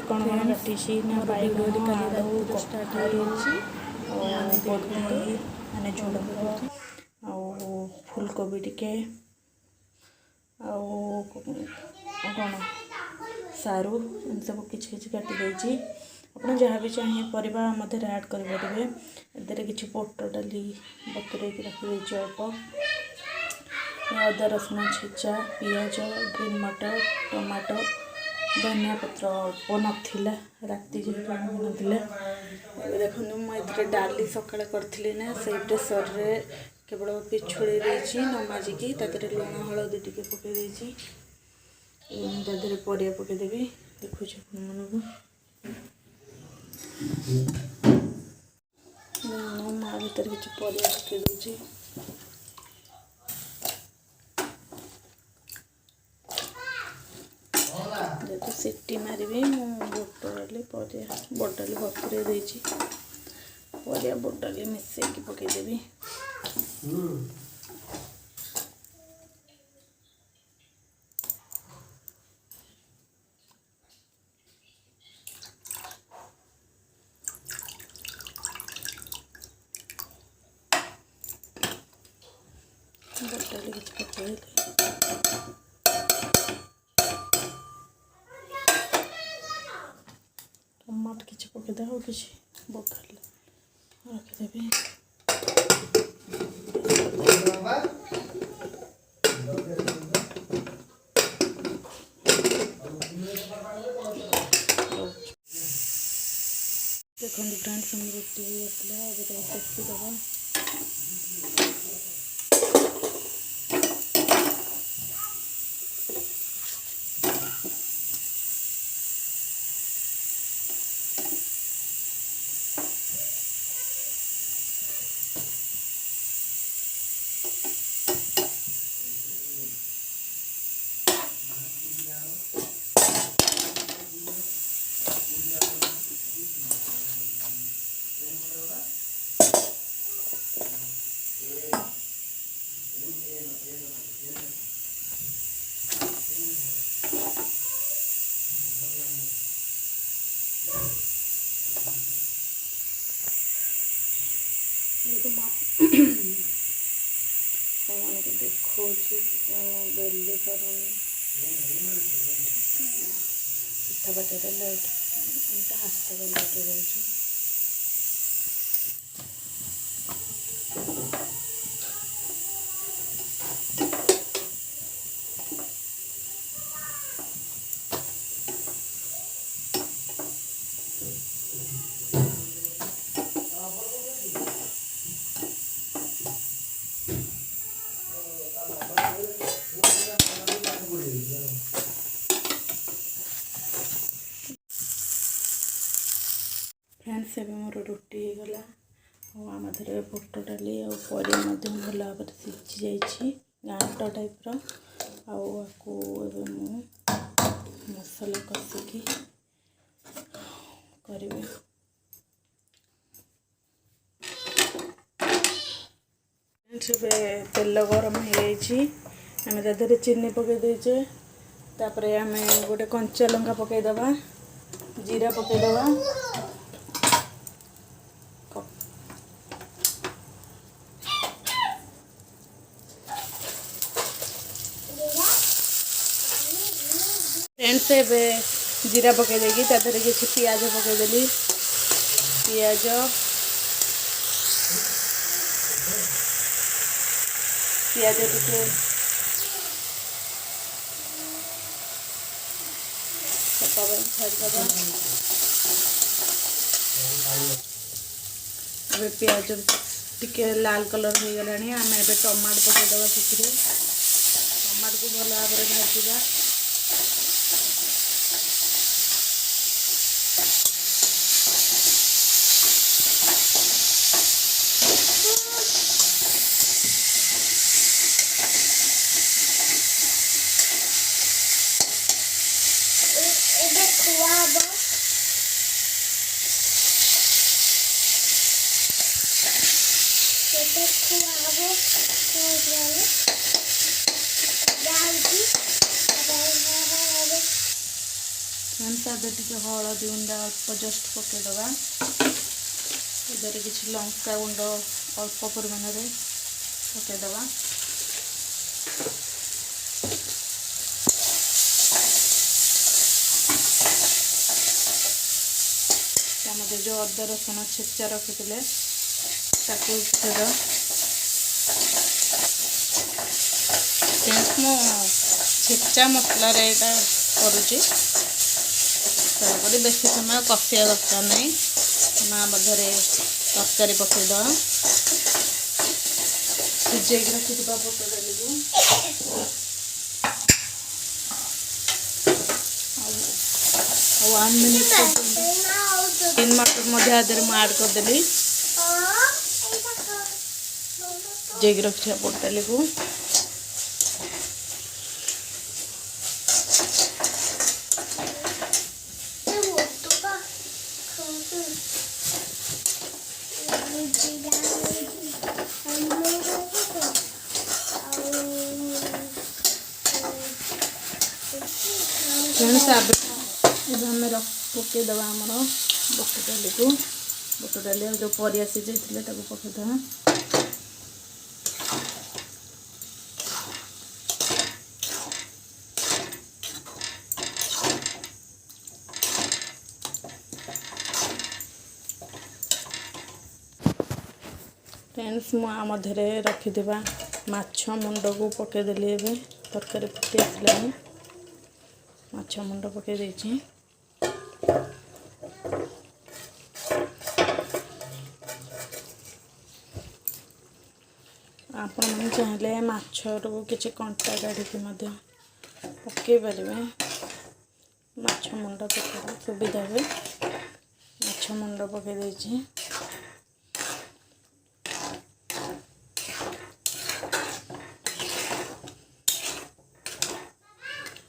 कौन कौन काटी ना बैगन आलू कखारू बंधाकोबी माने झुडंग फुलकोबी टिके कौन सारू सब किसी काटी देती आप जहाँ भी चाहिए परिवा मध्य ऐड करेंगे एदे कि पोट डाली बतुरे रखी अल्प अदा रसुण छेचा पियाज ग्रीन मटर टमाटो धनिया पत्र अल्प नाला राति नथिले देखो मुझे डाली सकाଳେ करी ना से प्रेसर रे केवल पिछुड़ी देती न माजिकी लुण हलदी टी पकई तादेह परिया पकईदेवी देखुच मन माँ भर किसी परिया पकई दूसरी जब सीटी मारि बुट डाली परिया बुट डाली बतुरे देती परिया बुट डाली मिसेक पकईदेवी बुट डाली किसी पकईली टमाटो किसी पकईदे और किसी बघार रखीदेवी देखो फ्रेंड्स हम रोटी आसला सेकीदबा देखो गली कर पिठा बाटा हाथ बाटे रही फ्रेंड्स एवं मोर रोटी होगला आम धरे बुट डाली आ परिया भल भाव सीझी जाइए गाँठ टाइप आपको मसला कषिकी करेंगे तेल गरम हो आम तादेह चीनी पकई देचे तापर आम गोटे कंचा लंका पकईदबा जीरा पकईदबा फ्रेंड्स जीरा पकई देगी तादेह किसी पियाज पकईदेली पियाज पियाज टिके छाड़ीदबा पियाज टिके लाल कलर हो गला आम ए टमाटो पकईदबा से टमाटो को भल भाव भाजवा टे हलदी गुंडा अल्प जस्ट पकईदबा इधर किसी लंका गुंड अल्प परिमाण पकईदबा जो अदा रसुण छेचा रखी पकईद मु छेचा मसला करुँची बेस समय कषिया दरकार नहीं मध्य तरकारी पकईद सिझे रखी बुट डाली को 1 मिनट तीन मटर मध्य आड करदेली सिझे रखी बुट डाली को फ्रेंड्स आम पकईदबा आमर बुट डाली जो परिया सीझे पकईदबा फ्रेंड्स मुझे रखि माछ मुंड को पकईदेली एवं तरकारी फुटी आसला माछ मुंड पकई देछि आपण मैंने चाहिए माछर किसी कंटा काढ़ी पकई पारे माछ मुंड पकड़ सुविधा हुए माछ मुंड पकई देछि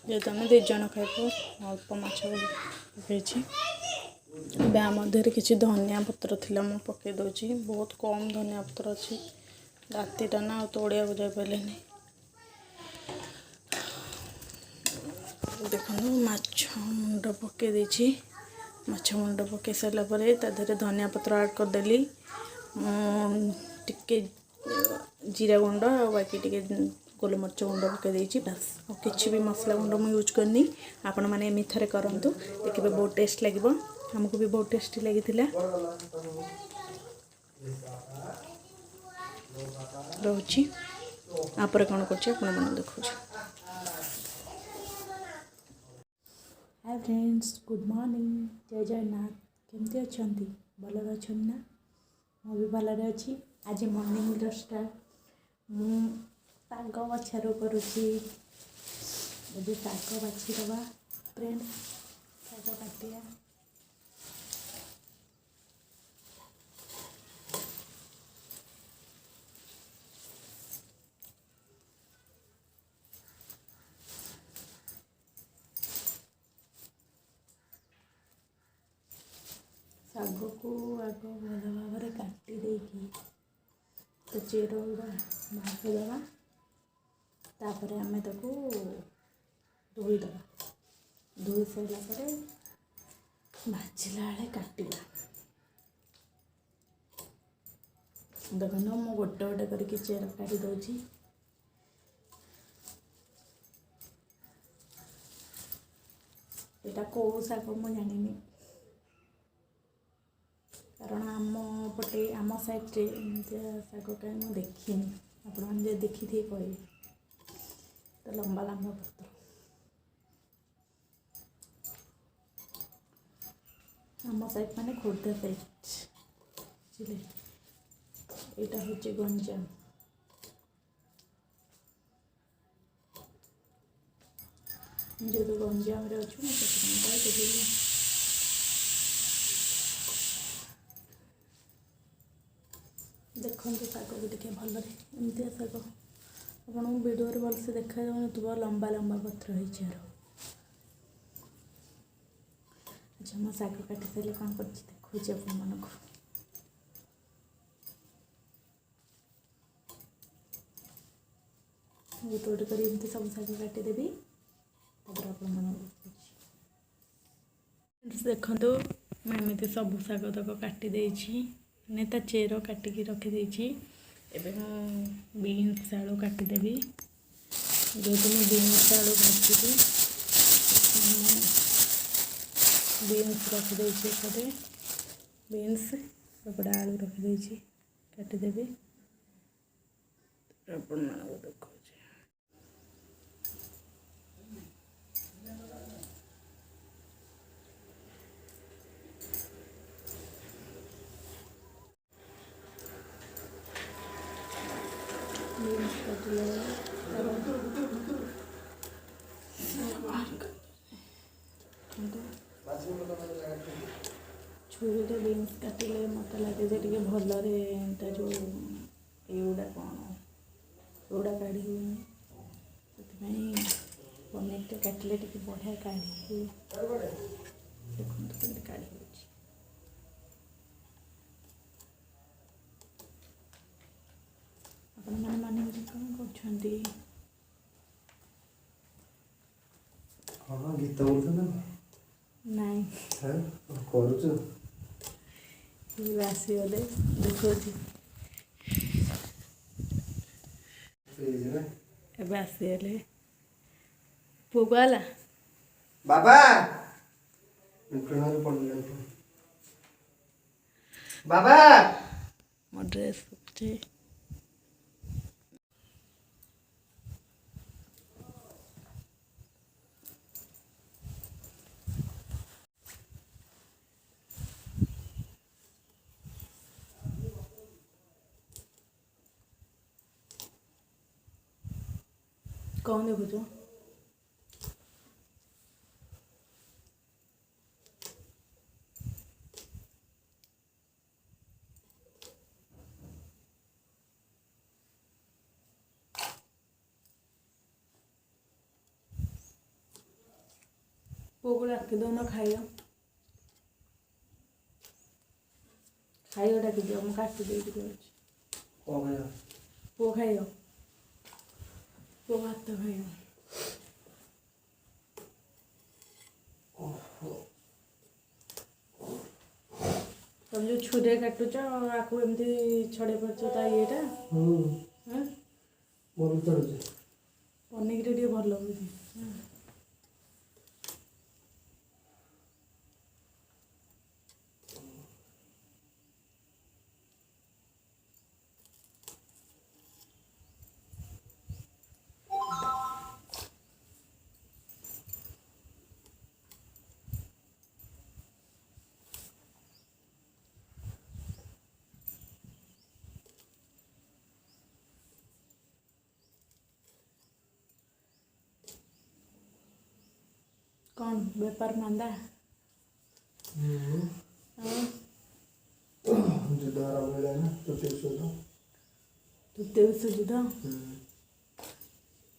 जेहेतु आम 2 जन खाइबू अल्प माछ पकई मध्य किसी धनिया पत्र थिला मु पकई दोची बहुत कम धनिया पत्र अच्छी रातीटा ना तोड़िया को जापारे देखो माछ मुंड पकई देछि माछ मुंड पकई सारा देहरे धनिया पत्र ऐड करदेली टिके जीरा गुंड बाकी टिके गोलमरीच गुंड पकई बस और किसी भी मसला गुंड मुझे यूज करनी आपण मैंने एमती थे करूँ देखिए बहुत टेस्ट लगे हमको भी बहुत टेस्टी लगी रोची आपरे कौन कर देखो हाय फ्रेंड्स गुड मॉर्निंग जय जगन्नाथ केमती अच्छा भल अच्छा ना मुझे भलरे अच्छी आज मॉर्निंग स्टार्ट शाग बछार करुँची शाग बाछीदबा फ्रेंड्स शाग काटिया शाग को आग भल भाव काटी देकी तो चेर भाजदेवा तापर आम धोईदे धोई सारा भाजला बेले काटा देखो मु गोटे गोटे करके चेर काटी दूची यहाँ कौ शाग मुझे जानी कारण आम पटे आम साइड्रे शाग कहीं मुझे देखी आपने देखी थी कह तो लंबा लंबा पत्र आम साइड माने खोर्धा साइड बुझे यहाँ हूँ गंजाम जेहतु गंजाम अच्छे मुझे देखो शाग को टे भल एमती शाग आप वीडियो भलसे देखा जाऊन लंबा लंबा पत्र हो अच्छा मैं शाग काटी सारे कौन कर देखो मन को गोटे गोटे कर सब शाग काटिदेवी आप फ्रेंड्स देखो मैं एमती सब शाग तक काटी ने ता चेर काटिकी रखीदे। एबे बीन्स आलू काटिदेवी जेहेतु मैं बीन्स आलू भाजी बीन्स रखीदे बीन्स एपटे आलू रखीदे काटिदेवी आपण देखो बीन्स काटिले छुरी बीन्स काटिले मत लगे टे भलरे जो युवा कौन युवा काढ़ी हुए से पनीर काटिले टे बढ़िया काढ़ी देखो के काढ़ी हो आपण मैंने माने कौन कर हाँ गीत बोलते ना नहीं है करूच आसीगले देखो एबे आसीगले पुआ गला बाबा बाबा मो ड्रेस कौन देखो पुआ को डाक दो ना खाइयो डाक दियो मैं काटी दे पुआ खाइयो पुआ भात खाइयो तुम जो छुरे काटुच आपको एमती छड़े पड़ता येटा पनीर टे भल लगे कौन बेपार मांदा तुते सुजुद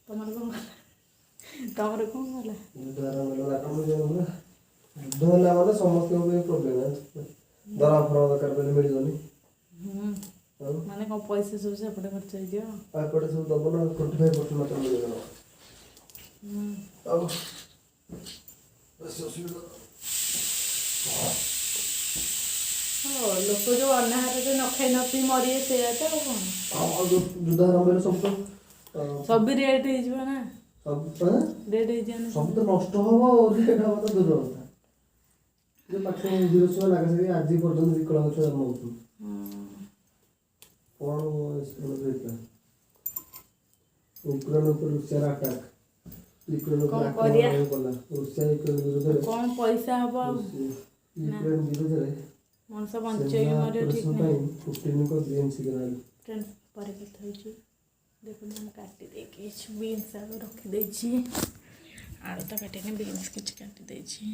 तमर कौन गला दरा फरा दरकार बेले मिलजोनी माने कौन पैसे सब से पड़े खर्च हो दियो पापड़े सब दबो ना 25% मात्र मिलजोनो अब लोक जो अनाहार जो न खाई न पी मरी से सब रेट हो ना रेट सब तो नष्ट हम रेट हम तो दूर कथा जो पाखे जीरो लगे आज पर्यटन विकल गच जन्म होती कौन यूक्रेन रूसिया अटैक कौन पैसा हम यूक्रेन विरोध मनुष्य बंचे मरे ठीक नहीं पुटिन को बीएनसी के फ्रेंड्स पर कथा होची देखो हम काटी दे के बीन्स आलू रखी दे छी आलू तो काटे ने बीन्स किछ काटी दे छी।